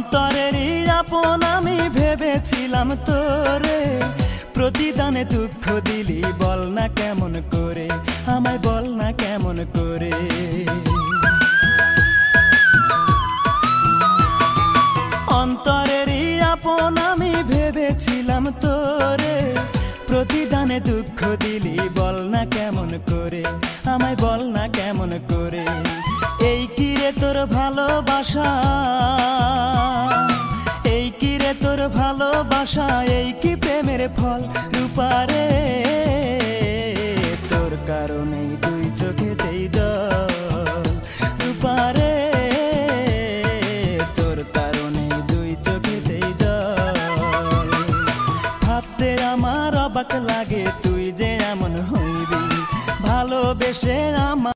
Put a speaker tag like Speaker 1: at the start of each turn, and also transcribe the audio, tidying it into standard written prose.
Speaker 1: অন্তরেরই আপন আমি ভেবেছিলাম তোরে, প্রতিদানে দুঃখ দিলি বল না কেমন করে, আমায় বল না কেমন করে। অন্তরেরই আপন আমি ভেবেছিলাম তোরে, প্রতিদানে দুঃখ দিলি বল না কেমন করে, আমায় বল না কেমন করে। এই কি রে তোর ভালোবাসা, এই কি রে তোর ভালোবাসা, এই কি প্রেমের ফল রূপারে। তোর কারণেই দুই চোখেতেই জল রূপারে, তোর কারণেই দুই চোখেতেই জল। ভাবতে আমার অবাক লাগে তুই যে এমন হইবি, ভালোবেসে আমার